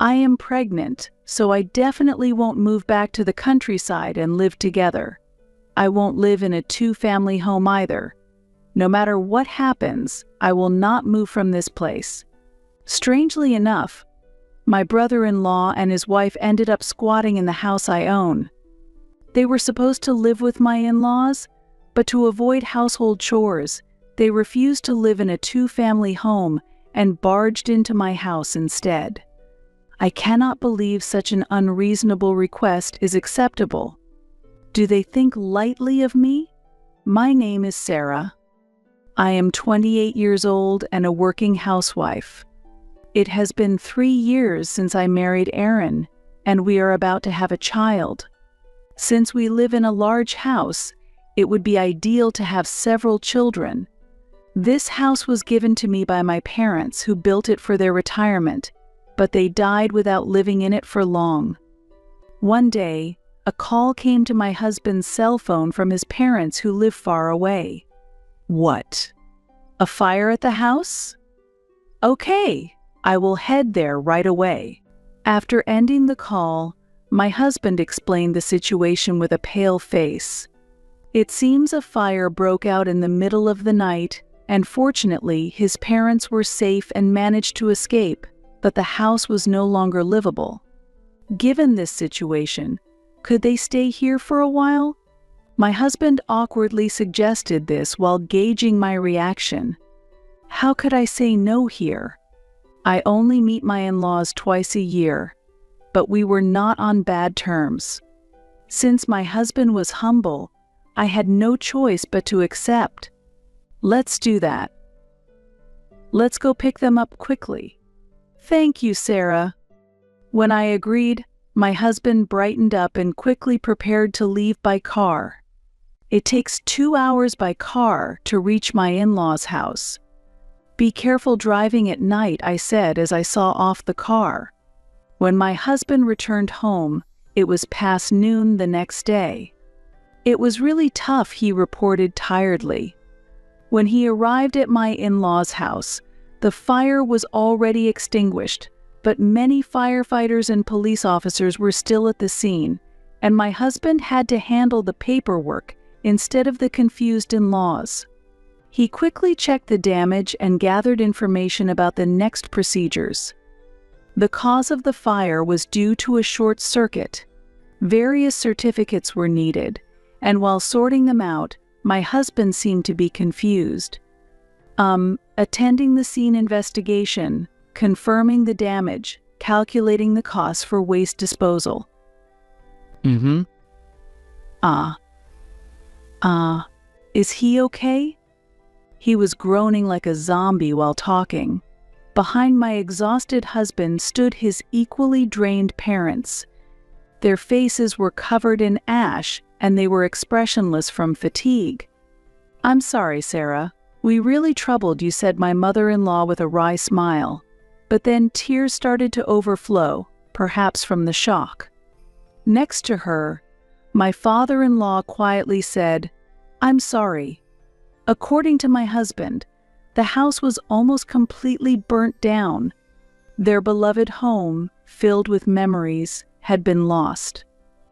I am pregnant, so I definitely won't move back to the countryside and live together. I won't live in a two-family home either. No matter what happens, I will not move from this place. Strangely enough, my brother-in-law and his wife ended up squatting in the house I own. They were supposed to live with my in-laws, but to avoid household chores, they refused to live in a two-family home and barged into my house instead. I cannot believe such an unreasonable request is acceptable. Do they think lightly of me? My name is Sarah. I am 28 years old and a working housewife. It has been 3 years since I married Aaron, and we are about to have a child. Since we live in a large house, it would be ideal to have several children. This house was given to me by my parents, who built it for their retirement, but they died without living in it for long. One day, a call came to my husband's cell phone from his parents who live far away. What? A fire at the house? Okay, I will head there right away. After ending the call, my husband explained the situation with a pale face. It seems a fire broke out in the middle of the night, and fortunately his parents were safe and managed to escape, but the house was no longer livable. Given this situation, could they stay here for a while? My husband awkwardly suggested this while gauging my reaction. How could I say no here? I only meet my in-laws twice a year, but we were not on bad terms. Since my husband was humble, I had no choice but to accept. Let's do that. Let's go pick them up quickly. Thank you, Sarah. When I agreed, my husband brightened up and quickly prepared to leave by car. It takes 2 hours by car to reach my in-laws' house. Be careful driving at night, I said as I saw off the car. When my husband returned home, it was past noon the next day. It was really tough, he reported tiredly. When he arrived at my in-laws' house, the fire was already extinguished, but many firefighters and police officers were still at the scene, and my husband had to handle the paperwork instead of the confused in-laws. He quickly checked the damage and gathered information about the next procedures. The cause of the fire was due to a short circuit. Various certificates were needed, and while sorting them out, my husband seemed to be confused. Attending the scene investigation, confirming the damage, calculating the costs for waste disposal. Is he okay? He was groaning like a zombie while talking. Behind my exhausted husband stood his equally drained parents. Their faces were covered in ash, and they were expressionless from fatigue. I'm sorry, Sarah. We really troubled you, said my mother-in-law with a wry smile. But then tears started to overflow, perhaps from the shock. Next to her, my father-in-law quietly said, I'm sorry. According to my husband, the house was almost completely burnt down. Their beloved home, filled with memories, had been lost.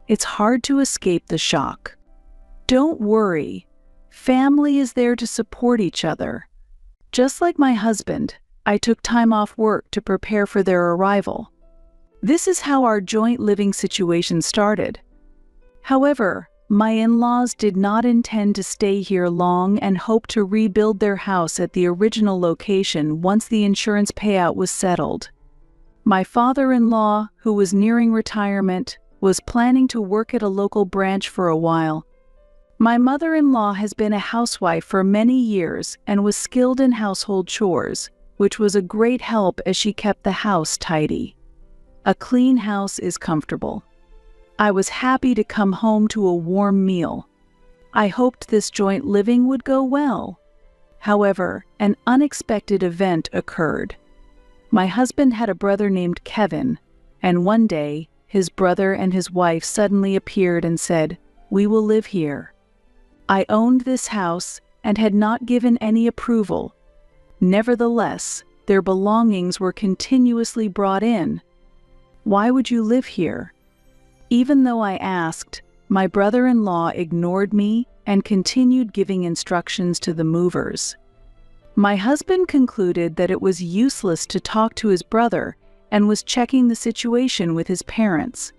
It's hard to escape the shock. Don't worry. Family is there to support each other. Just like my husband, I took time off work to prepare for their arrival. This is how our joint living situation started. However, my in-laws did not intend to stay here long and hoped to rebuild their house at the original location once the insurance payout was settled. My father-in-law, who was nearing retirement, was planning to work at a local branch for a while. My mother-in-law has been a housewife for many years and was skilled in household chores, which was a great help as she kept the house tidy. A clean house is comfortable. I was happy to come home to a warm meal. I hoped this joint living would go well. However, an unexpected event occurred. My husband had a brother named Kevin, and one day, his brother and his wife suddenly appeared and said, "We will live here." I owned this house and had not given any approval. Nevertheless, their belongings were continuously brought in. Why would you live here?" Even though I asked, my brother-in-law ignored me and continued giving instructions to the movers. My husband concluded that it was useless to talk to his brother and was checking the situation with his parents.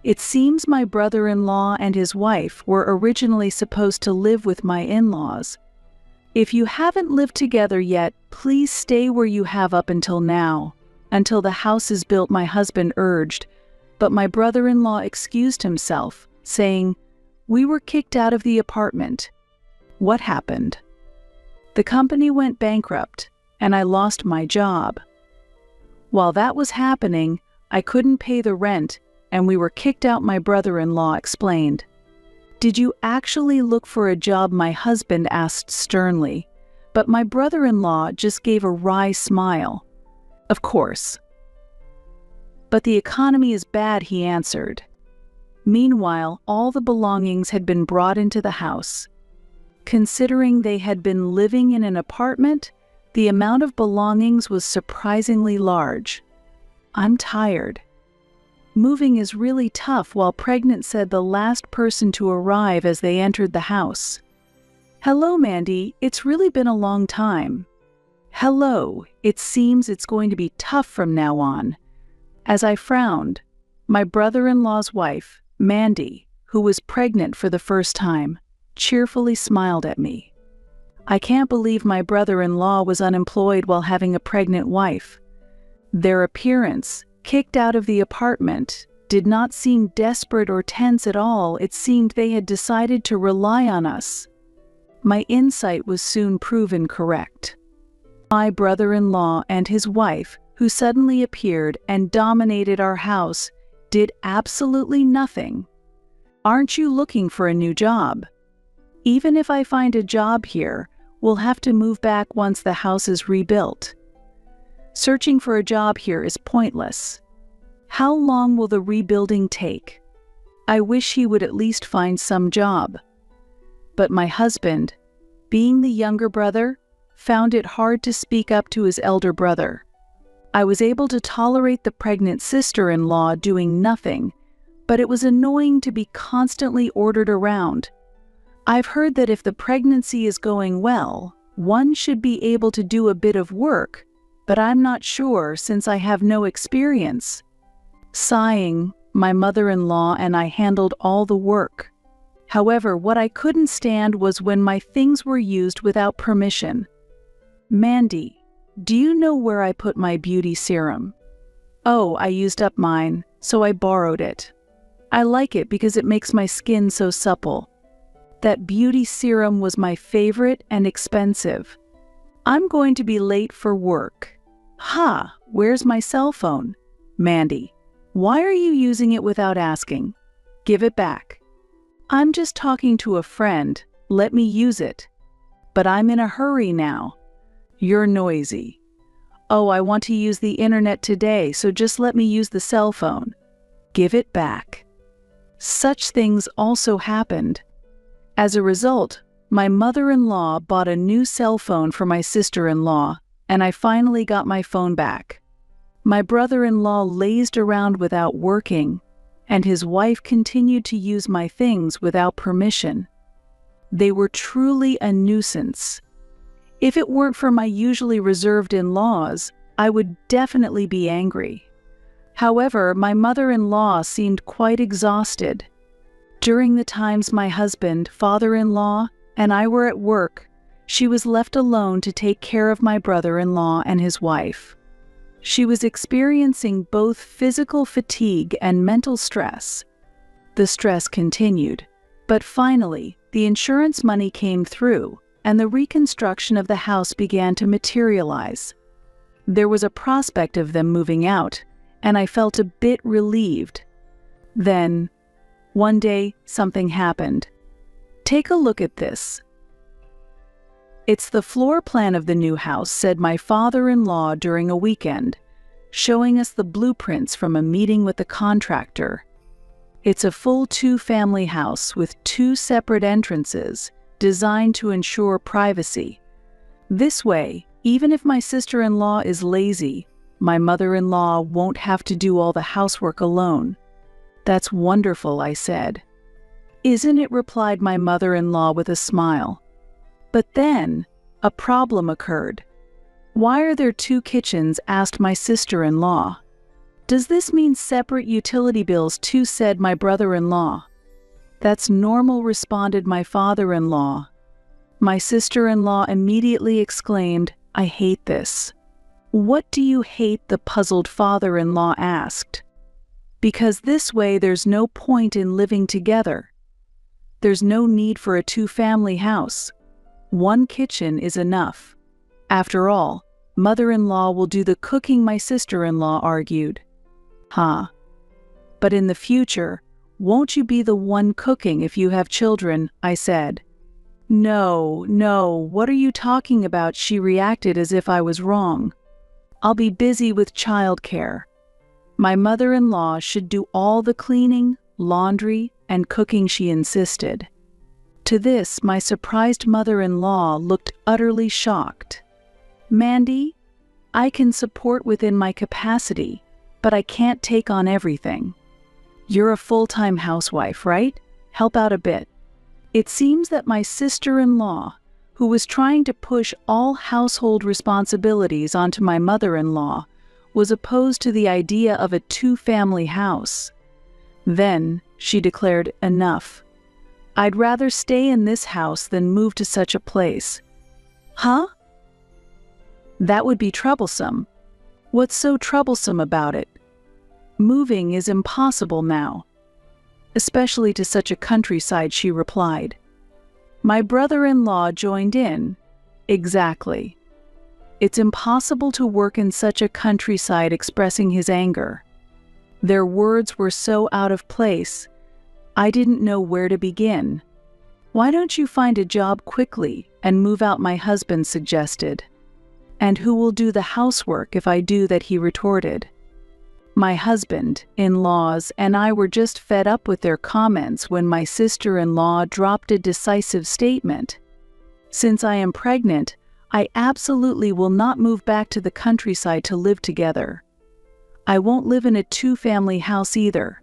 It seems my brother-in-law and his wife were originally supposed to live with my in-laws. If you haven't lived together yet, please stay where you have up until now, until the house is built, my husband urged, but my brother-in-law excused himself, saying, "We were kicked out of the apartment." What happened? The company went bankrupt, and I lost my job. While that was happening, I couldn't pay the rent, and we were kicked out, my brother-in-law explained. "Did you actually look for a job?" my husband asked sternly, but my brother-in-law just gave a wry smile. "Of course." "But the economy is bad," he answered. Meanwhile, all the belongings had been brought into the house. Considering they had been living in an apartment, the amount of belongings was surprisingly large. "I'm tired. Moving is really tough," while pregnant, said the last person to arrive as they entered the house. "Hello, Mandy. It's really been a long time." "Hello. It seems it's going to be tough from now on." As I frowned, my brother-in-law's wife, Mandy, who was pregnant for the first time, cheerfully smiled at me. I can't believe my brother-in-law was unemployed while having a pregnant wife. Their appearance, kicked out of the apartment, did not seem desperate or tense at all. It seemed they had decided to rely on us. My insight was soon proven correct. My brother-in-law and his wife, who suddenly appeared and dominated our house, did absolutely nothing. "Aren't you looking for a new job?" "Even if I find a job here, we'll have to move back once the house is rebuilt. Searching for a job here is pointless. How long will the rebuilding take? I wish he would at least find some job." But my husband, being the younger brother, found it hard to speak up to his elder brother. I was able to tolerate the pregnant sister-in-law doing nothing, but it was annoying to be constantly ordered around. I've heard that if the pregnancy is going well, one should be able to do a bit of work, but I'm not sure since I have no experience. Sighing, my mother-in-law and I handled all the work. However, what I couldn't stand was when my things were used without permission. "Mandy, do you know where I put my beauty serum?" "Oh, I used up mine, so I borrowed it. I like it because it makes my skin so supple. That beauty serum was my favorite and expensive. I'm going to be late for work." "Ha, where's my cell phone?" "Mandy, why are you using it without asking? Give it back." "I'm just talking to a friend. Let me use it." "But I'm in a hurry now." "You're noisy." "Oh, I want to use the internet today, so just let me use the cell phone." "Give it back." Such things also happened. As a result, my mother-in-law bought a new cell phone for my sister-in-law, and I finally got my phone back. My brother-in-law lazed around without working, and his wife continued to use my things without permission. They were truly a nuisance. If it weren't for my usually reserved in-laws, I would definitely be angry. However, my mother-in-law seemed quite exhausted. During the times my husband, father-in-law, and I were at work, she was left alone to take care of my brother-in-law and his wife. She was experiencing both physical fatigue and mental stress. The stress continued, but finally, the insurance money came through, and the reconstruction of the house began to materialize. There was a prospect of them moving out, and I felt a bit relieved. Then, one day, something happened. Take a look at this. "It's the floor plan of the new house," said my father-in-law during a weekend, showing us the blueprints from a meeting with the contractor. It's a full two-family house with 2 separate entrances, designed to ensure privacy. This way, even if my sister-in-law is lazy, my mother-in-law won't have to do all the housework alone." "That's wonderful," I said. "Isn't it?" replied my mother-in-law with a smile. But then, a problem occurred. "Why are there two kitchens?" asked my sister-in-law. "Does this mean separate utility bills too?" said my brother-in-law. "That's normal," responded my father-in-law. My sister-in-law immediately exclaimed, "I hate this." "What do you hate?" the puzzled father-in-law asked. "Because this way there's no point in living together. There's no need for a two-family house. One kitchen is enough. After all, mother-in-law will do the cooking," my sister-in-law argued. "Huh. But in the future, won't you be the one cooking if you have children?" I said. "No, what are you talking about?" she reacted as if I was wrong. "I'll be busy with childcare. My mother-in-law should do all the cleaning, laundry, and cooking," she insisted. To this, my surprised mother-in-law looked utterly shocked. "Mandy, I can support within my capacity, but I can't take on everything. You're a full-time housewife, right? Help out a bit." It seems that my sister-in-law, who was trying to push all household responsibilities onto my mother-in-law, was opposed to the idea of a two-family house. Then, she declared, "Enough. I'd rather stay in this house than move to such a place." "Huh? That would be troublesome." "What's so troublesome about it? Moving is impossible now. Especially to such a countryside," she replied. My brother-in-law joined in. "Exactly. It's impossible to work in such a countryside," expressing his anger. Their words were so out of place, I didn't know where to begin. "Why don't you find a job quickly and move out?" my husband suggested. "And who will do the housework if I do that?" he retorted. My husband-in-laws and I were just fed up with their comments when my sister-in-law dropped a decisive statement. "Since I am pregnant, I absolutely will not move back to the countryside to live together. I won't live in a two-family house either.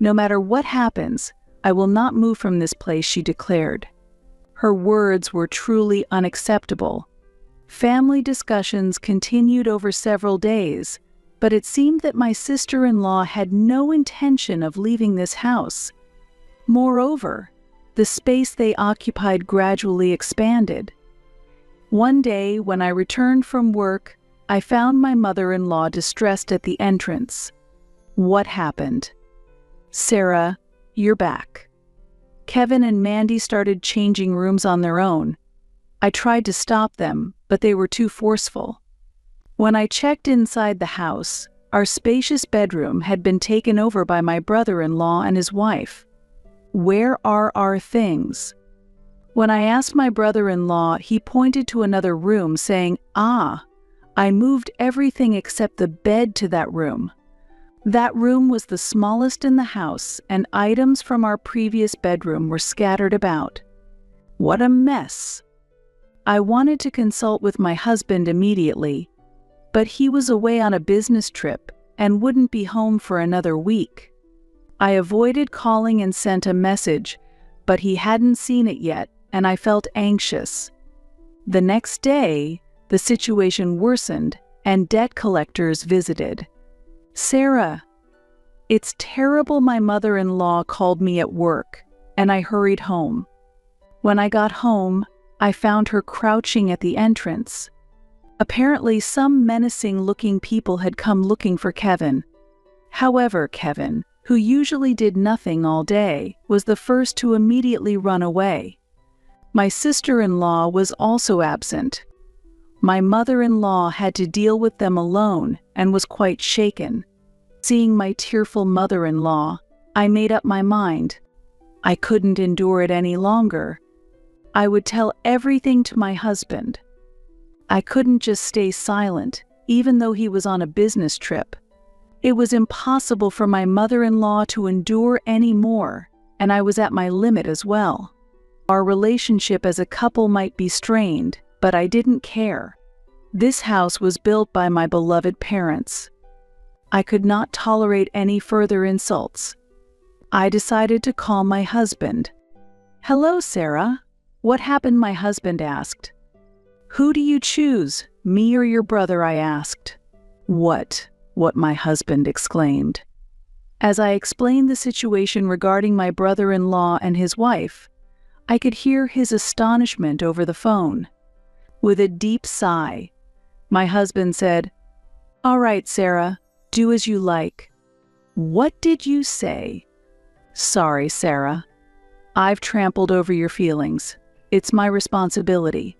No matter what happens, I will not move from this place," she declared. Her words were truly unacceptable. Family discussions continued over several days, but it seemed that my sister-in-law had no intention of leaving this house. Moreover, the space they occupied gradually expanded. One day, when I returned from work, I found my mother-in-law distressed at the entrance. "What happened?" "Sarah, you're back. Kevin and Mandy started changing rooms on their own. I tried to stop them, but they were too forceful. When I checked inside the house, our spacious bedroom had been taken over by my brother-in-law and his wife. Where are our things?" When I asked my brother-in-law, he pointed to another room, saying, I moved everything except the bed to that room. That room was the smallest in the house, and items from our previous bedroom were scattered about. What a mess! I wanted to consult with my husband immediately, but he was away on a business trip and wouldn't be home for another week. I avoided calling and sent a message, but he hadn't seen it yet, and I felt anxious. The next day, the situation worsened, and debt collectors visited. "Sarah, it's terrible," my mother-in-law called me at work, and I hurried home. When I got home, I found her crouching at the entrance. Apparently, some menacing-looking people had come looking for Kevin. However, Kevin, who usually did nothing all day, was the first to immediately run away. My sister-in-law was also absent. My mother-in-law had to deal with them alone and was quite shaken. Seeing my tearful mother-in-law, I made up my mind. I couldn't endure it any longer. I would tell everything to my husband. I couldn't just stay silent, even though he was on a business trip. It was impossible for my mother-in-law to endure any more, and I was at my limit as well. Our relationship as a couple might be strained, but I didn't care. This house was built by my beloved parents. I could not tolerate any further insults. I decided to call my husband. "Hello, Sarah. What happened?" my husband asked. "Who do you choose, me or your brother?" I asked. What my husband exclaimed. As I explained the situation regarding my brother-in-law and his wife, I could hear his astonishment over the phone. With a deep sigh, my husband said, "All right, Sarah, do as you like." "What did you say?" "Sorry, Sarah. I've trampled over your feelings. It's my responsibility.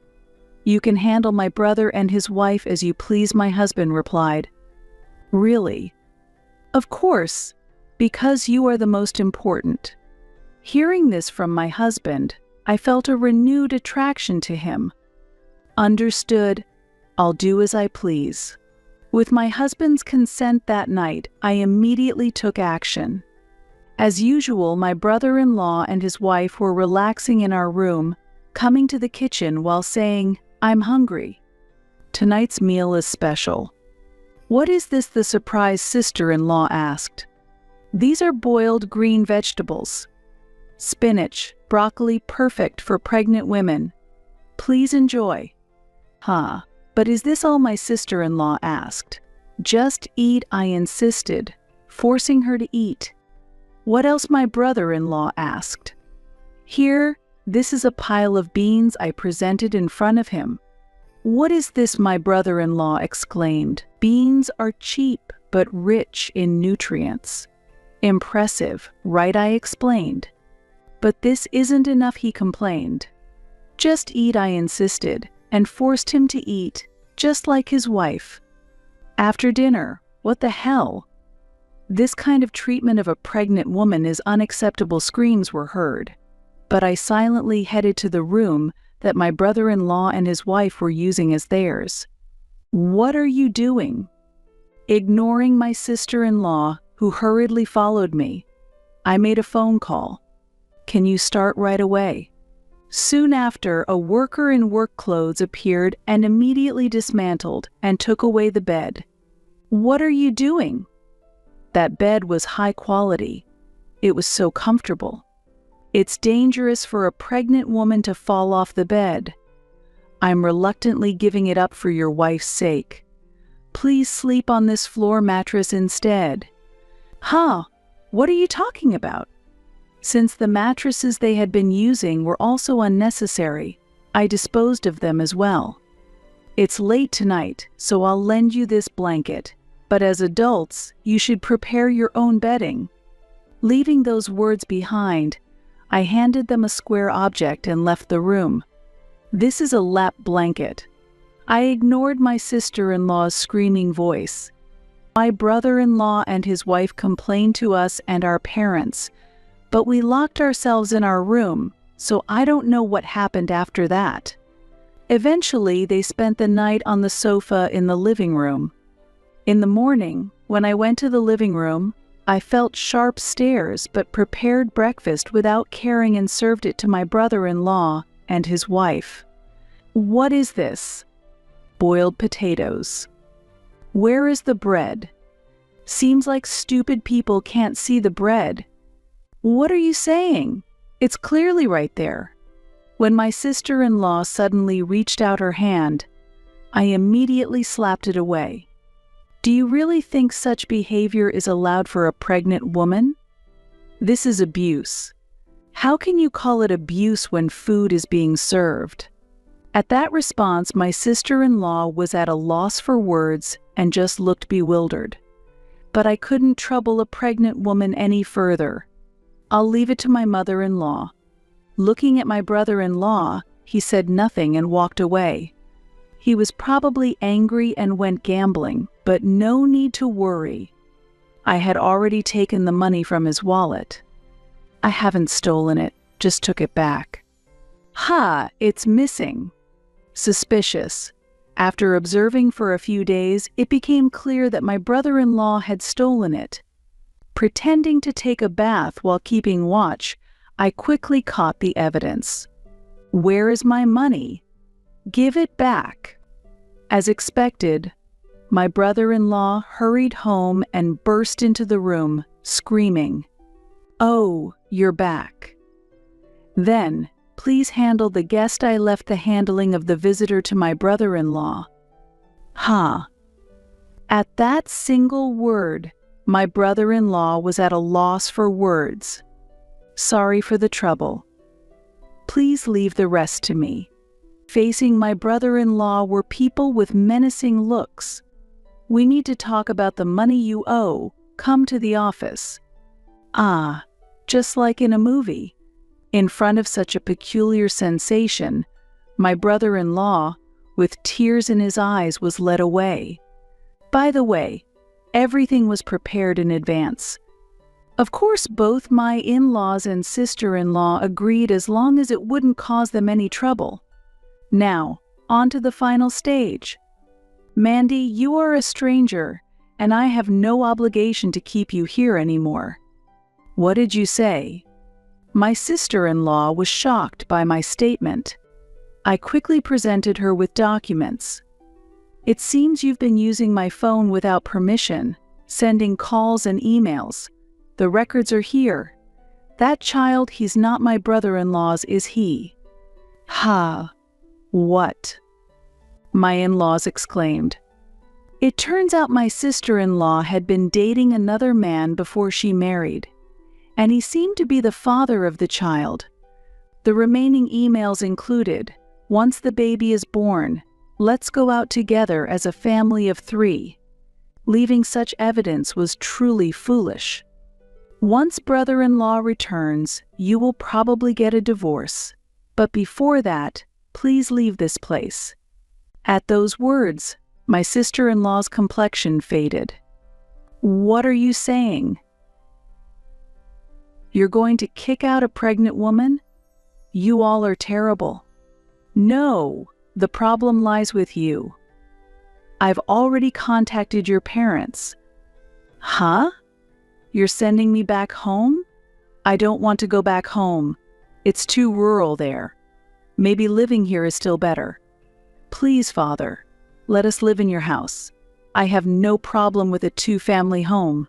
You can handle my brother and his wife as you please," my husband replied. "Really?" "Of course, because you are the most important." Hearing this from my husband, I felt a renewed attraction to him. Understood. I'll do as I please. With my husband's consent that night, I immediately took action. As usual, my brother-in-law and his wife were relaxing in our room, coming to the kitchen while saying, "I'm hungry. Tonight's meal is special." "What is this?" the surprised sister-in-law asked. "These are boiled green vegetables. Spinach, broccoli, perfect for pregnant women. Please enjoy." "Huh, but is this all?" my sister-in-law asked. "Just eat," I insisted, forcing her to eat. "What else?" my brother-in-law asked. "Here, this is a pile of beans," I presented in front of him. "What is this?" my brother-in-law exclaimed. "Beans are cheap, but rich in nutrients." "Impressive, right?" I explained. "But this isn't enough," he complained. "Just eat," I insisted, and forced him to eat, just like his wife. After dinner, what the hell? This kind of treatment of a pregnant woman is unacceptable. Screams were heard. But I silently headed to the room that my brother-in-law and his wife were using as theirs. "What are you doing?" Ignoring my sister-in-law, who hurriedly followed me, I made a phone call. "Can you start right away?" Soon after, a worker in work clothes appeared and immediately dismantled and took away the bed. "What are you doing?" That bed was high quality. It was so comfortable. "It's dangerous for a pregnant woman to fall off the bed. I'm reluctantly giving it up for your wife's sake. Please sleep on this floor mattress instead." "Huh? What are you talking about?" Since the mattresses they had been using were also unnecessary, I disposed of them as well. "It's late tonight, so I'll lend you this blanket. But as adults, you should prepare your own bedding." Leaving those words behind, I handed them a square object and left the room. "This is a lap blanket." I ignored my sister-in-law's screaming voice. My brother-in-law and his wife complained to us and our parents, but we locked ourselves in our room, so I don't know what happened after that. Eventually, they spent the night on the sofa in the living room. In the morning, when I went to the living room, I felt sharp stares but prepared breakfast without caring and served it to my brother-in-law and his wife. "What is this?" "Boiled potatoes." "Where is the bread?" "Seems like stupid people can't see the bread." "What are you saying? It's clearly right there." When my sister-in-law suddenly reached out her hand, I immediately slapped it away. "Do you really think such behavior is allowed for a pregnant woman? This is abuse. How can you call it abuse when food is being served?" At that response, my sister-in-law was at a loss for words and just looked bewildered. But I couldn't trouble a pregnant woman any further. I'll leave it to my mother-in-law. Looking at my brother-in-law, he said nothing and walked away. He was probably angry and went gambling, but no need to worry. I had already taken the money from his wallet. I haven't stolen it, just took it back. "Ha, it's missing." Suspicious. After observing for a few days, it became clear that my brother-in-law had stolen it. Pretending to take a bath while keeping watch, I quickly caught the evidence. "Where is my money? Give it back." As expected, my brother-in-law hurried home and burst into the room, screaming, "Oh, you're back. Then, please handle the guest. I left the handling of the visitor to my brother-in-law." Ha! At that single word, my brother-in-law was at a loss for words. "Sorry for the trouble. Please leave the rest to me." Facing my brother-in-law were people with menacing looks. "We need to talk about the money you owe. Come to the office." Ah, just like in a movie. In front of such a peculiar sensation, my brother-in-law, with tears in his eyes, was led away. By the way, everything was prepared in advance. Of course, both my in-laws and sister-in-law agreed as long as it wouldn't cause them any trouble. Now, on to the final stage. "Mandy, you are a stranger, and I have no obligation to keep you here anymore." "What did you say?" My sister-in-law was shocked by my statement. I quickly presented her with documents. "It seems you've been using my phone without permission, sending calls and emails. The records are here. That child, he's not my brother-in-law's, is he?" "Ha! What?" my in-laws exclaimed. It turns out my sister-in-law had been dating another man before she married, and he seemed to be the father of the child. The remaining emails included, "Once the baby is born, let's go out together as a family of 3. Leaving such evidence was truly foolish. "Once brother-in-law returns, you will probably get a divorce. But before that, please leave this place." At those words, my sister-in-law's complexion faded. "What are you saying? You're going to kick out a pregnant woman? You all are terrible." "No, the problem lies with you. I've already contacted your parents." "Huh? You're sending me back home?" "I don't want to go back home. It's too rural there. Maybe living here is still better. Please, Father, let us live in your house. I have no problem with a 2-family home."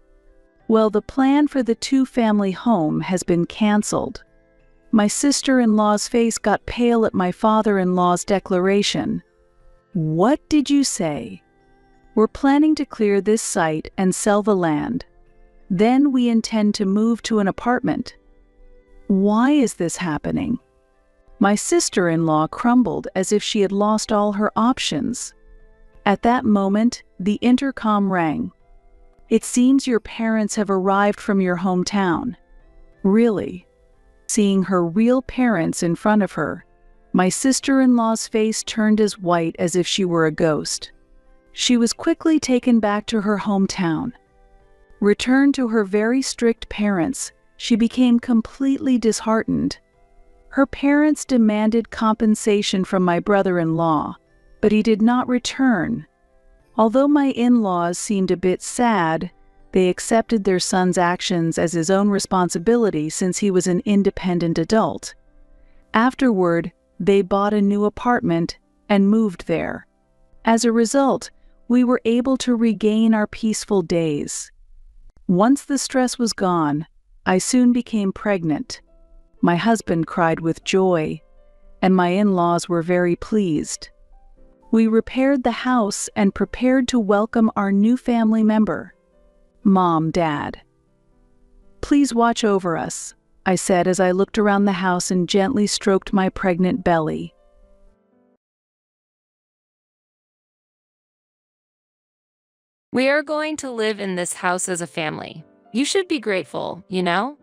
Well, the plan for the 2-family home has been canceled. My sister-in-law's face got pale at my father-in-law's declaration. "What did you say?" "We're planning to clear this site and sell the land. Then we intend to move to an apartment." "Why is this happening?" My sister-in-law crumbled as if she had lost all her options. At that moment, the intercom rang. "It seems your parents have arrived from your hometown." "Really?" Seeing her real parents in front of her, my sister-in-law's face turned as white as if she were a ghost. She was quickly taken back to her hometown. Returned to her very strict parents, she became completely disheartened. Her parents demanded compensation from my brother-in-law, but he did not return. Although my in-laws seemed a bit sad, they accepted their son's actions as his own responsibility since he was an independent adult. Afterward, they bought a new apartment and moved there. As a result, we were able to regain our peaceful days. Once the stress was gone, I soon became pregnant. My husband cried with joy, and my in-laws were very pleased. We repaired the house and prepared to welcome our new family member. "Mom, Dad, please watch over us," I said as I looked around the house and gently stroked my pregnant belly. "We are going to live in this house as a family. You should be grateful, you know?"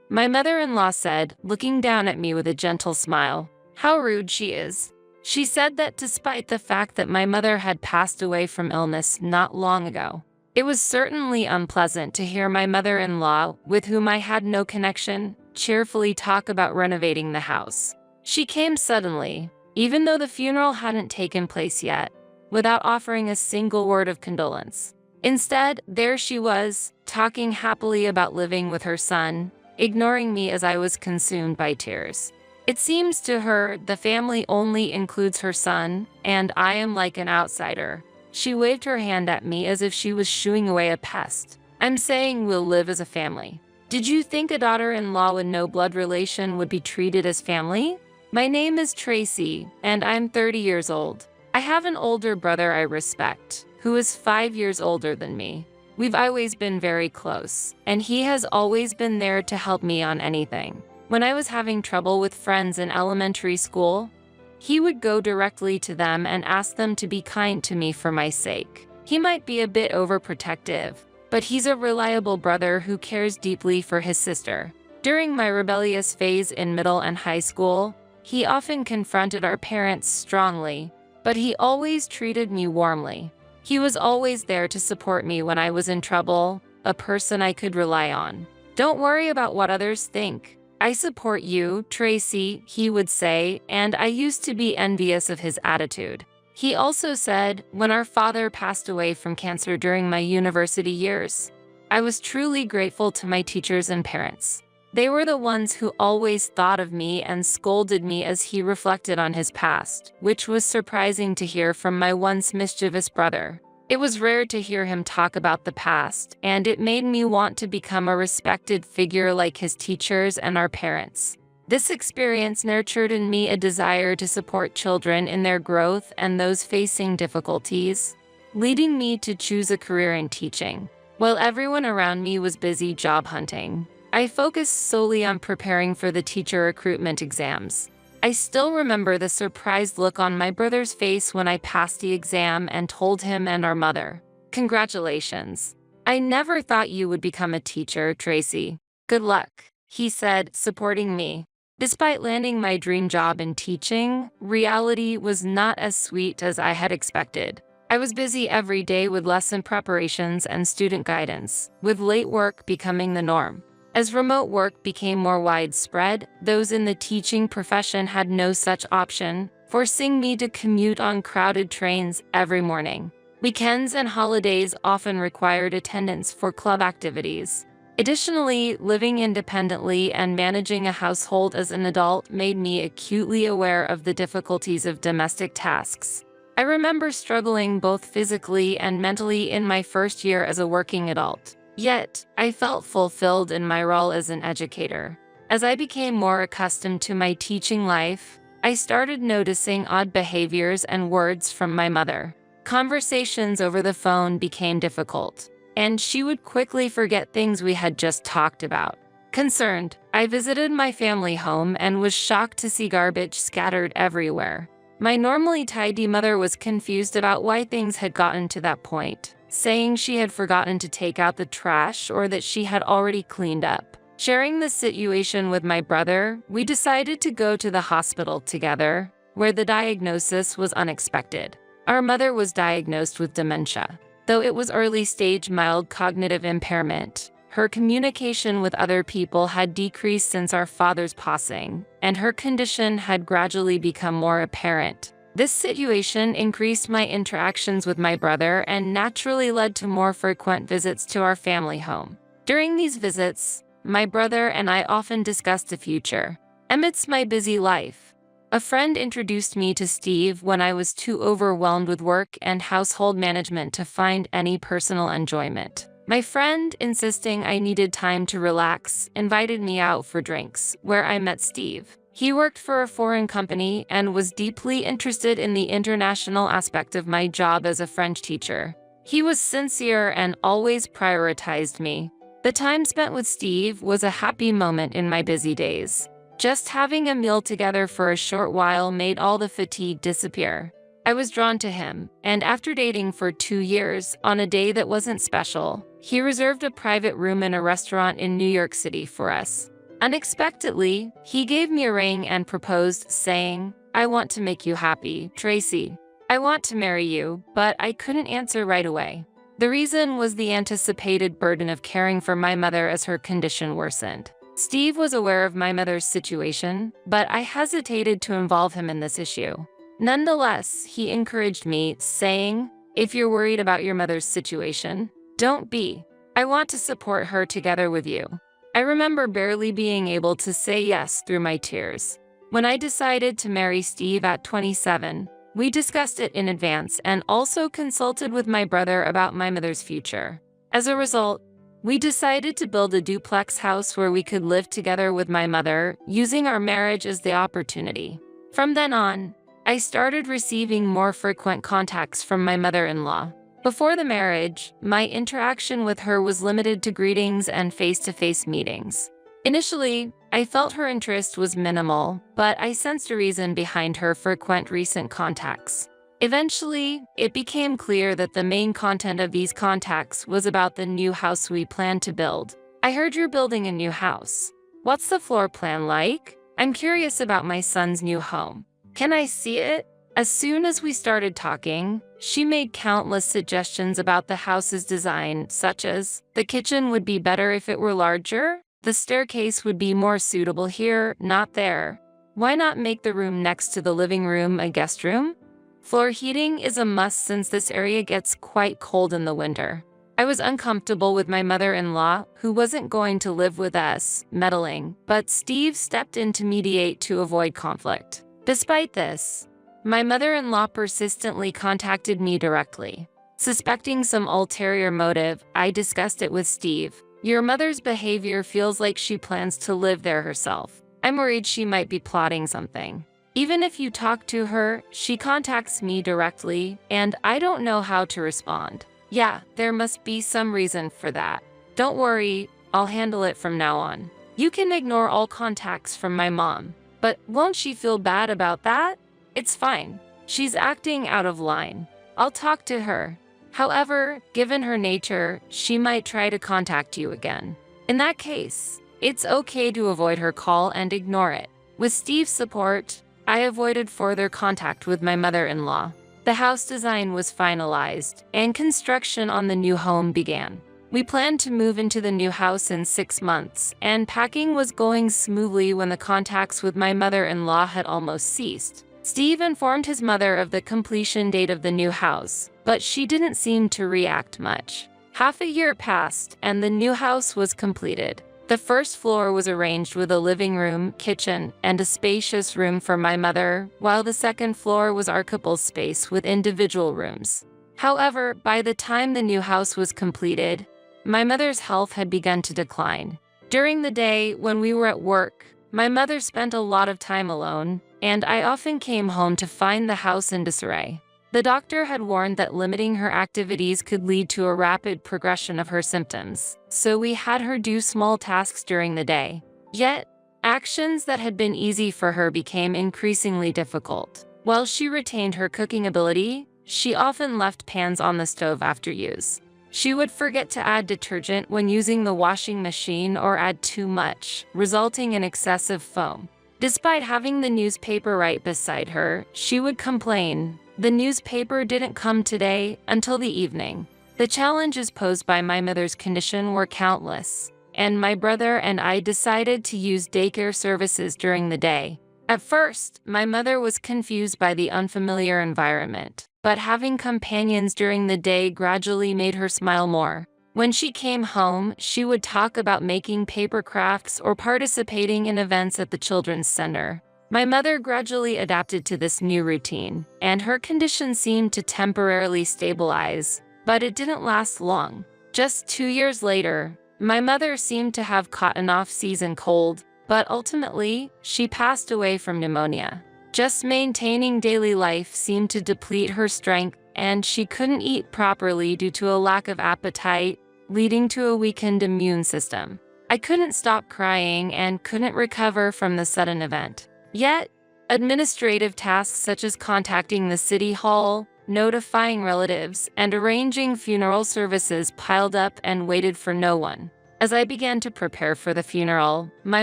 my mother-in-law said, looking down at me with a gentle smile. How rude she is. She said that despite the fact that my mother had passed away from illness not long ago, it was certainly unpleasant to hear my mother-in-law, with whom I had no connection, cheerfully talk about renovating the house. She came suddenly, even though the funeral hadn't taken place yet, without offering a single word of condolence. Instead, there she was, talking happily about living with her son, ignoring me as I was consumed by tears. It seems to her the family only includes her son, and I am like an outsider. She waved her hand at me as if she was shooing away a pest. I'm saying we'll live as a family. Did you think a daughter-in-law with no blood relation would be treated as family? My name is Tracy, and I'm 30 years old. I have an older brother I respect, who is 5 years older than me. We've always been very close, and he has always been there to help me on anything. When I was having trouble with friends in elementary school, he would go directly to them and ask them to be kind to me for my sake. He might be a bit overprotective, but he's a reliable brother who cares deeply for his sister. During my rebellious phase in middle and high school, he often confronted our parents strongly, but he always treated me warmly. He was always there to support me when I was in trouble, a person I could rely on. Don't worry about what others think. I support you, Tracy, he would say, and I used to be envious of his attitude. He also said, when our father passed away from cancer during my university years, I was truly grateful to my teachers and parents. They were the ones who always thought of me and scolded me as he reflected on his past, which was surprising to hear from my once mischievous brother. It was rare to hear him talk about the past, and it made me want to become a respected figure like his teachers and our parents. This experience nurtured in me a desire to support children in their growth and those facing difficulties, leading me to choose a career in teaching. While everyone around me was busy job hunting, I focused solely on preparing for the teacher recruitment exams. I still remember the surprised look on my brother's face when I passed the exam and told him and our mother, "Congratulations. I never thought you would become a teacher, Tracy. Good luck," he said, supporting me. Despite landing my dream job in teaching, reality was not as sweet as I had expected. I was busy every day with lesson preparations and student guidance, with late work becoming the norm. As remote work became more widespread, those in the teaching profession had no such option, forcing me to commute on crowded trains every morning. Weekends and holidays often required attendance for club activities. Additionally, living independently and managing a household as an adult made me acutely aware of the difficulties of domestic tasks. I remember struggling both physically and mentally in my first year as a working adult. Yet, I felt fulfilled in my role as an educator. As I became more accustomed to my teaching life, I started noticing odd behaviors and words from my mother. Conversations over the phone became difficult, and she would quickly forget things we had just talked about. Concerned, I visited my family home and was shocked to see garbage scattered everywhere. My normally tidy mother was confused about why things had gotten to that point, saying she had forgotten to take out the trash or that she had already cleaned up. Sharing the situation with my brother, we decided to go to the hospital together, where the diagnosis was unexpected. Our mother was diagnosed with dementia. Though it was early-stage mild cognitive impairment, her communication with other people had decreased since our father's passing, and her condition had gradually become more apparent. This situation increased my interactions with my brother and naturally led to more frequent visits to our family home. During these visits, my brother and I often discussed the future. Amidst my busy life, a friend introduced me to Steve when I was too overwhelmed with work and household management to find any personal enjoyment. My friend, insisting I needed time to relax, invited me out for drinks, where I met Steve. He worked for a foreign company and was deeply interested in the international aspect of my job as a French teacher. He was sincere and always prioritized me. The time spent with Steve was a happy moment in my busy days. Just having a meal together for a short while made all the fatigue disappear. I was drawn to him, and after dating for 2 years, on a day that wasn't special, he reserved a private room in a restaurant in New York City for us. Unexpectedly, he gave me a ring and proposed, saying, "I want to make you happy, Tracy. I want to marry you," but I couldn't answer right away. The reason was the anticipated burden of caring for my mother as her condition worsened. Steve was aware of my mother's situation, but I hesitated to involve him in this issue. Nonetheless, he encouraged me, saying, "If you're worried about your mother's situation, don't be. I want to support her together with you." I remember barely being able to say yes through my tears. When I decided to marry Steve at 27, we discussed it in advance and also consulted with my brother about my mother's future. As a result, we decided to build a duplex house where we could live together with my mother, using our marriage as the opportunity. From then on, I started receiving more frequent contacts from my mother-in-law. Before the marriage, my interaction with her was limited to greetings and face-to-face meetings. Initially, I felt her interest was minimal, but I sensed a reason behind her frequent recent contacts. Eventually, it became clear that the main content of these contacts was about the new house we planned to build. "I heard you're building a new house. What's the floor plan like? I'm curious about my son's new home. Can I see it?" As soon as we started talking, she made countless suggestions about the house's design, such as, the kitchen would be better if it were larger, the staircase would be more suitable here, not there. Why not make the room next to the living room a guest room? Floor heating is a must since this area gets quite cold in the winter. I was uncomfortable with my mother-in-law, who wasn't going to live with us, meddling, but Steve stepped in to mediate to avoid conflict. Despite this, my mother-in-law persistently contacted me directly. Suspecting some ulterior motive, I discussed it with Steve. "Your mother's behavior feels like she plans to live there herself. I'm worried she might be plotting something. Even if you talk to her, she contacts me directly, and I don't know how to respond. Yeah, there must be some reason for that. Don't worry, I'll handle it from now on. You can ignore all contacts from my mom. But won't she feel bad about that? It's fine. She's acting out of line. I'll talk to her. However, given her nature, she might try to contact you again. In that case, it's okay to avoid her call and ignore it." With Steve's support, I avoided further contact with my mother-in-law. The house design was finalized, and construction on the new home began. We planned to move into the new house in 6 months, and packing was going smoothly when the contacts with my mother-in-law had almost ceased. Steve informed his mother of the completion date of the new house, but she didn't seem to react much. Half a year passed, and the new house was completed. The first floor was arranged with a living room, kitchen, and a spacious room for my mother, while the second floor was our couple's space with individual rooms. However, by the time the new house was completed, my mother's health had begun to decline. During the day, when we were at work, my mother spent a lot of time alone, and I often came home to find the house in disarray. The doctor had warned that limiting her activities could lead to a rapid progression of her symptoms, so we had her do small tasks during the day. Yet, actions that had been easy for her became increasingly difficult. While she retained her cooking ability, she often left pans on the stove after use. She would forget to add detergent when using the washing machine or add too much, resulting in excessive foam. Despite having the newspaper right beside her, she would complain, "The newspaper didn't come today until the evening." The challenges posed by my mother's condition were countless, and my brother and I decided to use daycare services during the day. At first, my mother was confused by the unfamiliar environment, but having companions during the day gradually made her smile more. When she came home, she would talk about making paper crafts or participating in events at the children's center. My mother gradually adapted to this new routine, and her condition seemed to temporarily stabilize, but it didn't last long. Just 2 years later, my mother seemed to have caught an off-season cold, but ultimately, she passed away from pneumonia. Just maintaining daily life seemed to deplete her strength, and she couldn't eat properly due to a lack of appetite, leading to a weakened immune system. I couldn't stop crying and couldn't recover from the sudden event. Yet, administrative tasks such as contacting the city hall, notifying relatives, and arranging funeral services piled up and waited for no one. As I began to prepare for the funeral, my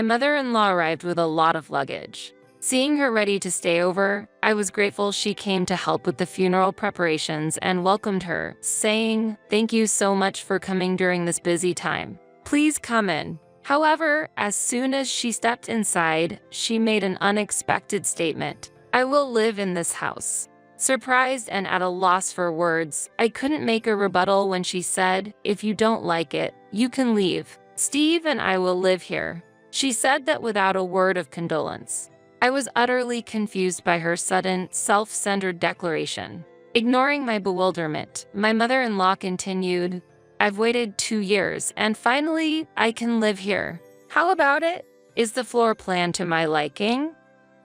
mother-in-law arrived with a lot of luggage. Seeing her ready to stay over, I was grateful she came to help with the funeral preparations and welcomed her, saying, "Thank you so much for coming during this busy time. Please come in." However, as soon as she stepped inside, she made an unexpected statement. "I will live in this house." Surprised and at a loss for words, I couldn't make a rebuttal when she said, "If you don't like it, you can leave. Steve and I will live here." She said that without a word of condolence. I was utterly confused by her sudden, self-centered declaration. Ignoring my bewilderment, my mother-in-law continued, "I've waited 2 years, and finally, I can live here. How about it? Is the floor plan to my liking?"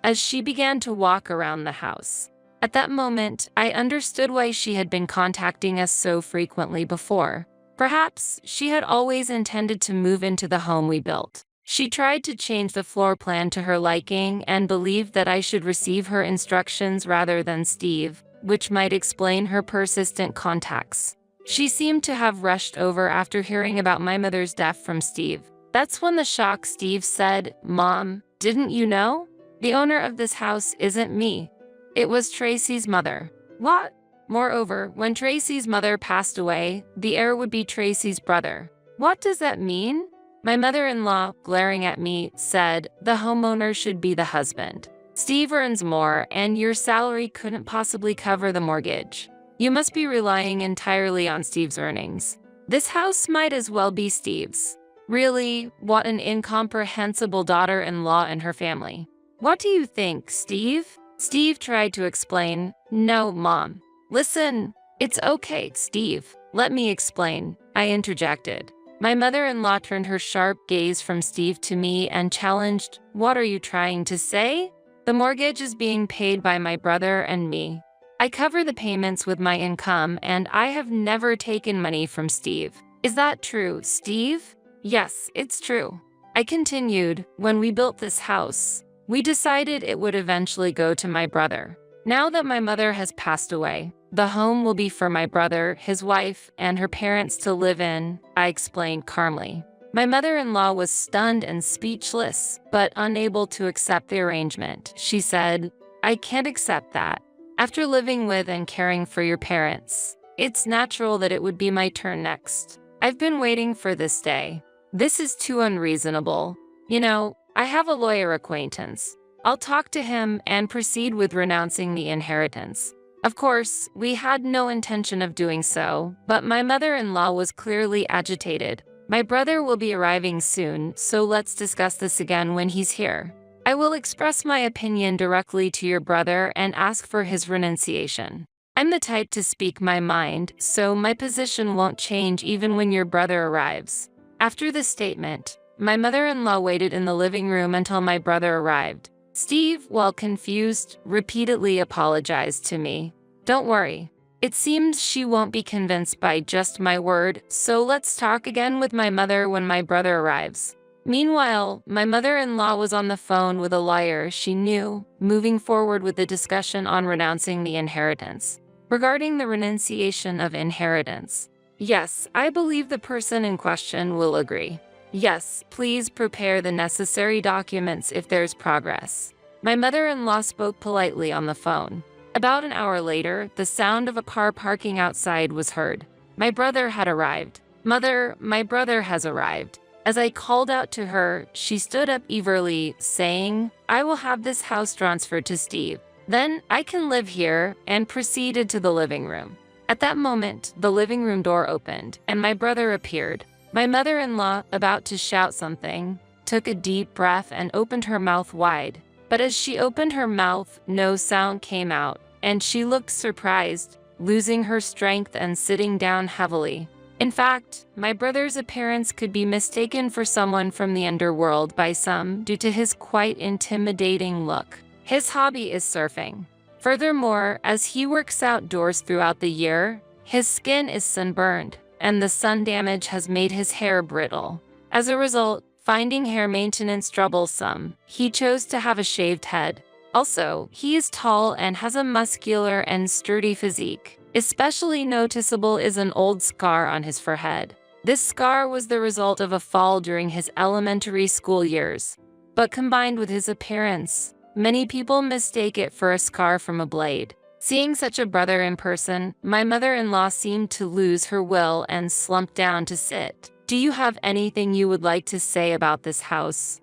As she began to walk around the house. At that moment, I understood why she had been contacting us so frequently before. Perhaps she had always intended to move into the home we built. She tried to change the floor plan to her liking and believed that I should receive her instructions rather than Steve, which might explain her persistent contacts. She seemed to have rushed over after hearing about my mother's death from Steve. That's when the shocked Steve said, "Mom, didn't you know? The owner of this house isn't me. It was Tracy's mother." What? Moreover, when Tracy's mother passed away, the heir would be Tracy's brother. What does that mean? My mother-in-law, glaring at me, said, "The homeowner should be the husband. Steve earns more, and your salary couldn't possibly cover the mortgage. You must be relying entirely on Steve's earnings. This house might as well be Steve's." Really, what an incomprehensible daughter-in-law and her family. "What do you think, Steve?" Steve tried to explain. "No, Mom. Listen, it's okay, Steve. Let me explain," I interjected. My mother-in-law turned her sharp gaze from Steve to me and challenged, "What are you trying to say?" "The mortgage is being paid by my brother and me. I cover the payments with my income, and I have never taken money from Steve. Is that true, Steve?" "Yes, it's true." I continued, "When we built this house, we decided it would eventually go to my brother. Now that my mother has passed away, the home will be for my brother, his wife, and her parents to live in," I explained calmly. My mother-in-law was stunned and speechless, but unable to accept the arrangement. She said, "I can't accept that. After living with and caring for your parents, it's natural that it would be my turn next. I've been waiting for this day. This is too unreasonable. You know, I have a lawyer acquaintance. I'll talk to him and proceed with renouncing the inheritance." Of course, we had no intention of doing so, but my mother-in-law was clearly agitated. "My brother will be arriving soon, so let's discuss this again when he's here. I will express my opinion directly to your brother and ask for his renunciation. I'm the type to speak my mind, so my position won't change even when your brother arrives." After this statement, my mother-in-law waited in the living room until my brother arrived. Steve, while confused, repeatedly apologized to me. "Don't worry. It seems she won't be convinced by just my word, so let's talk again with my mother when my brother arrives." Meanwhile, my mother-in-law was on the phone with a lawyer she knew, moving forward with the discussion on renouncing the inheritance. Regarding the renunciation of inheritance, yes, I believe the person in question will agree. Yes, please prepare the necessary documents if there's progress. My mother-in-law spoke politely on the phone. About an hour later, the sound of a car parking outside was heard. My brother had arrived. "Mother, my brother has arrived." As I called out to her, she stood up eagerly, saying, "I will have this house transferred to Steve. Then I can live here," and proceeded to the living room. At that moment, the living room door opened, and my brother appeared. My mother-in-law, about to shout something, took a deep breath and opened her mouth wide. But as she opened her mouth, no sound came out, and she looked surprised, losing her strength and sitting down heavily. In fact, my brother's appearance could be mistaken for someone from the underworld by some due to his quite intimidating look. His hobby is surfing. Furthermore, as he works outdoors throughout the year, his skin is sunburned, and the sun damage has made his hair brittle. As a result, finding hair maintenance troublesome, he chose to have a shaved head. Also, he is tall and has a muscular and sturdy physique. Especially noticeable is an old scar on his forehead. This scar was the result of a fall during his elementary school years. But combined with his appearance, many people mistake it for a scar from a blade. Seeing such a brother in person, my mother-in-law seemed to lose her will and slumped down to sit. "Do you have anything you would like to say about this house?"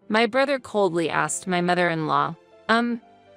My brother coldly asked my mother-in-law.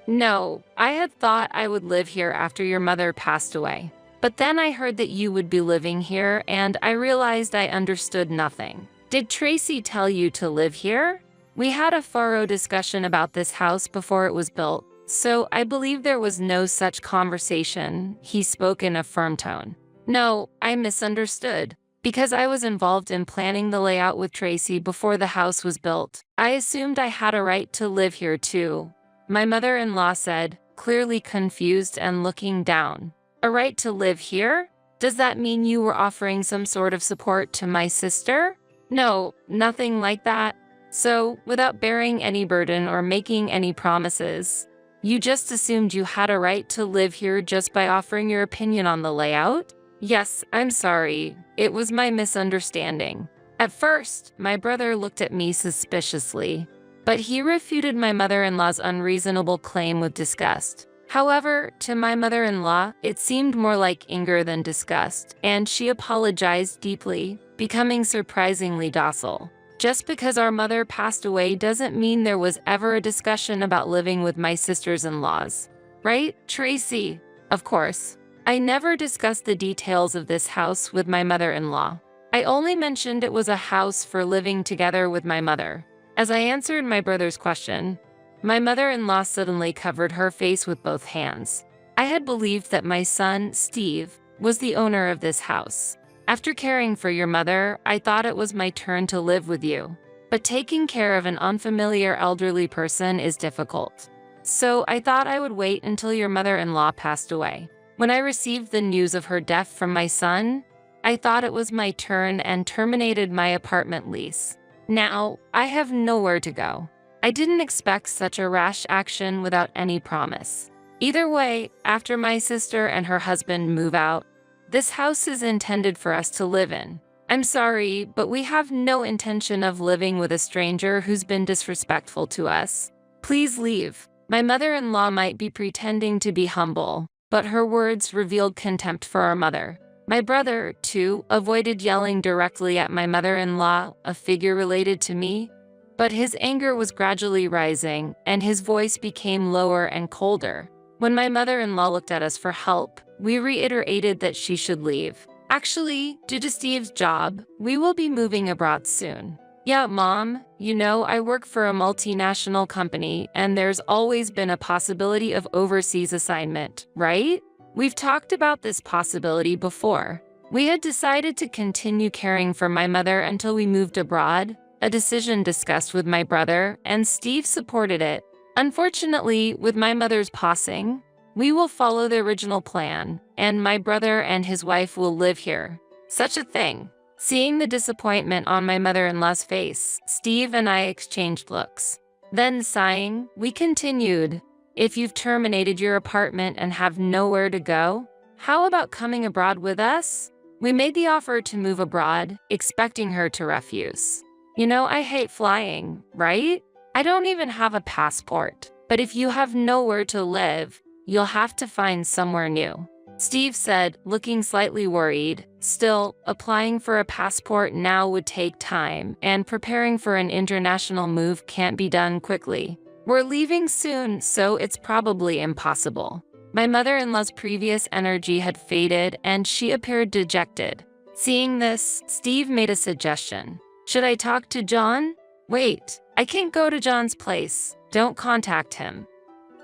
No, I had thought I would live here after your mother passed away. But then I heard that you would be living here, and I realized I understood nothing. Did Tracy tell you to live here?" We had a thorough discussion about this house before it was built, so I believe there was no such conversation. He spoke in a firm tone. No, I misunderstood. Because I was involved in planning the layout with Tracy before the house was built, I assumed I had a right to live here too. My mother-in-law said, clearly confused and looking down. A right to live here? Does that mean you were offering some sort of support to my sister? No, nothing like that. So, without bearing any burden or making any promises, you just assumed you had a right to live here just by offering your opinion on the layout? Yes, I'm sorry. It was my misunderstanding. At first, my brother looked at me suspiciously, but he refuted my mother-in-law's unreasonable claim with disgust. However, to my mother-in-law, it seemed more like anger than disgust, and she apologized deeply, becoming surprisingly docile. Just because our mother passed away doesn't mean there was ever a discussion about living with my sisters-in-laws. Right, Tracy? Of course. I never discussed the details of this house with my mother-in-law. I only mentioned it was a house for living together with my mother. As I answered my brother's question, my mother-in-law suddenly covered her face with both hands. I had believed that my son, Steve, was the owner of this house. After caring for your mother, I thought it was my turn to live with you. But taking care of an unfamiliar elderly person is difficult. So I thought I would wait until your mother-in-law passed away. When I received the news of her death from my son, I thought it was my turn and terminated my apartment lease. Now, I have nowhere to go. I didn't expect such a rash action without any promise. Either way, after my sister and her husband move out, this house is intended for us to live in. I'm sorry, but we have no intention of living with a stranger who's been disrespectful to us. Please leave. My mother-in-law might be pretending to be humble, but her words revealed contempt for our mother. My brother, too, avoided yelling directly at my mother-in-law, a figure related to me, but his anger was gradually rising, and his voice became lower and colder. When my mother-in-law looked at us for help, we reiterated that she should leave. Actually, due to Steve's job, we will be moving abroad soon. Yeah, Mom, you know I work for a multinational company, and there's always been a possibility of overseas assignment, right? We've talked about this possibility before. We had decided to continue caring for my mother until we moved abroad, a decision discussed with my brother, and Steve supported it. Unfortunately, with my mother's passing, we will follow the original plan, and my brother and his wife will live here. Such a thing. Seeing the disappointment on my mother-in-law's face, Steve and I exchanged looks. Then, sighing, we continued. If you've terminated your apartment and have nowhere to go, how about coming abroad with us? We made the offer to move abroad, expecting her to refuse. You know, I hate flying, right? I don't even have a passport. But if you have nowhere to live, you'll have to find somewhere new. Steve said, looking slightly worried. Still, applying for a passport now would take time, and preparing for an international move can't be done quickly. We're leaving soon, so it's probably impossible. My mother-in-law's previous energy had faded, and she appeared dejected. Seeing this, Steve made a suggestion. Should I talk to John? Wait, I can't go to John's place. Don't contact him.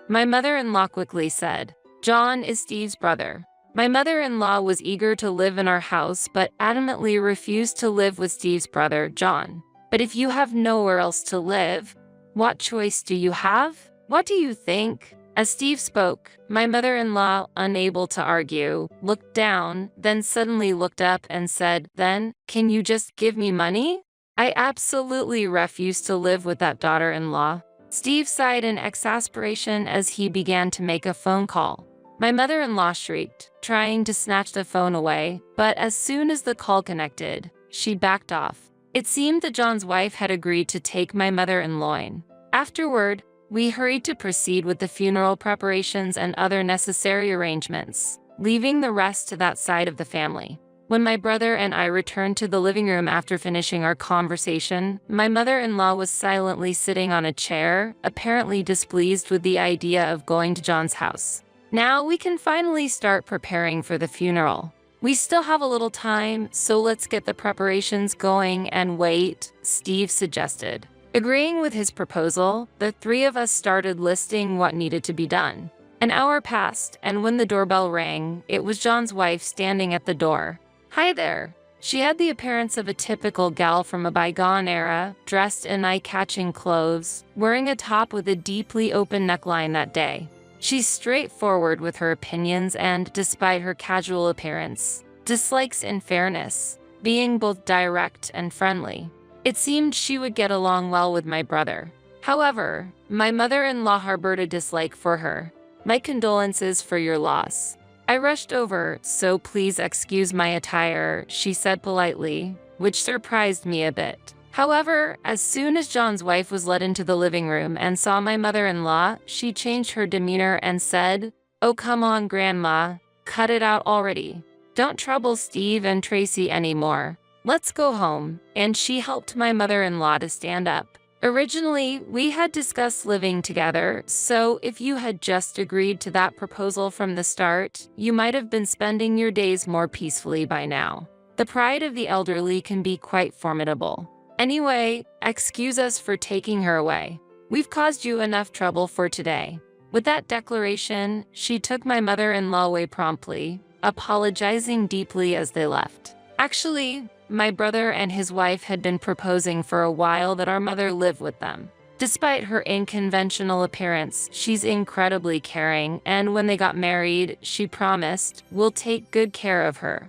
My mother-in-law quickly said, John is Steve's brother. My mother-in-law was eager to live in our house but adamantly refused to live with Steve's brother, John. But if you have nowhere else to live, what choice do you have? What do you think? As Steve spoke, my mother-in-law, unable to argue, looked down, then suddenly looked up and said, Then, can you just give me money? I absolutely refuse to live with that daughter-in-law. Steve sighed in exasperation as he began to make a phone call. My mother-in-law shrieked, trying to snatch the phone away, but as soon as the call connected, she backed off. It seemed that John's wife had agreed to take my mother-in-law in. Afterward, we hurried to proceed with the funeral preparations and other necessary arrangements, leaving the rest to that side of the family. When my brother and I returned to the living room after finishing our conversation, my mother-in-law was silently sitting on a chair, apparently displeased with the idea of going to John's house. Now we can finally start preparing for the funeral. We still have a little time, so let's get the preparations going and wait, Steve suggested. Agreeing with his proposal, the three of us started listing what needed to be done. An hour passed, and when the doorbell rang, it was John's wife standing at the door. "Hi there." She had the appearance of a typical gal from a bygone era, dressed in eye-catching clothes, wearing a top with a deeply open neckline that day. She's straightforward with her opinions and, despite her casual appearance, dislikes in fairness, being both direct and friendly. It seemed she would get along well with my brother. However, my mother-in-law harbored a dislike for her. "My condolences for your loss." I rushed over, "So please excuse my attire," she said politely, which surprised me a bit. However, as soon as John's wife was led into the living room and saw my mother-in-law, she changed her demeanor and said, "Oh, come on, Grandma, cut it out already. Don't trouble Steve and Tracy anymore. Let's go home," and she helped my mother-in-law to stand up. Originally, we had discussed living together, so if you had just agreed to that proposal from the start, you might have been spending your days more peacefully by now. The pride of the elderly can be quite formidable. Anyway, excuse us for taking her away. We've caused you enough trouble for today. With that declaration, she took my mother-in-law away promptly, apologizing deeply as they left. Actually, my brother and his wife had been proposing for a while that our mother live with them. Despite her unconventional appearance, she's incredibly caring, and when they got married, she promised, "We'll take good care of her."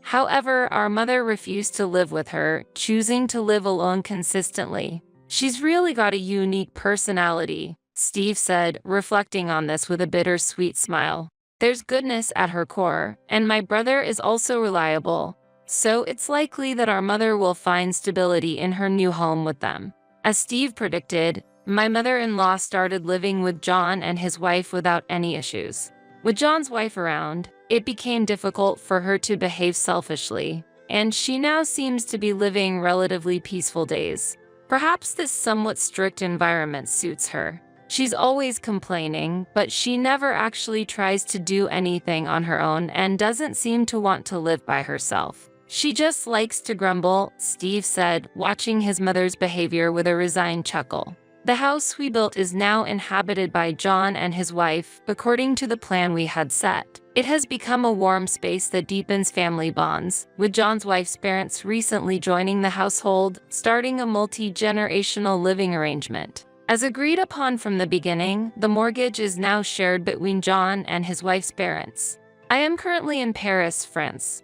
However, our mother refused to live with her, choosing to live alone consistently. "She's really got a unique personality," Steve said, reflecting on this with a bittersweet smile. "There's goodness at her core, and my brother is also reliable. So it's likely that our mother will find stability in her new home with them." As Steve predicted, my mother-in-law started living with John and his wife without any issues. With John's wife around, it became difficult for her to behave selfishly, and she now seems to be living relatively peaceful days. Perhaps this somewhat strict environment suits her. She's always complaining, but she never actually tries to do anything on her own and doesn't seem to want to live by herself. "She just likes to grumble," Steve said, watching his mother's behavior with a resigned chuckle. The house we built is now inhabited by John and his wife, according to the plan we had set. It has become a warm space that deepens family bonds, with John's wife's parents recently joining the household, starting a multi-generational living arrangement. As agreed upon from the beginning, the mortgage is now shared between John and his wife's parents. I am currently in Paris, France,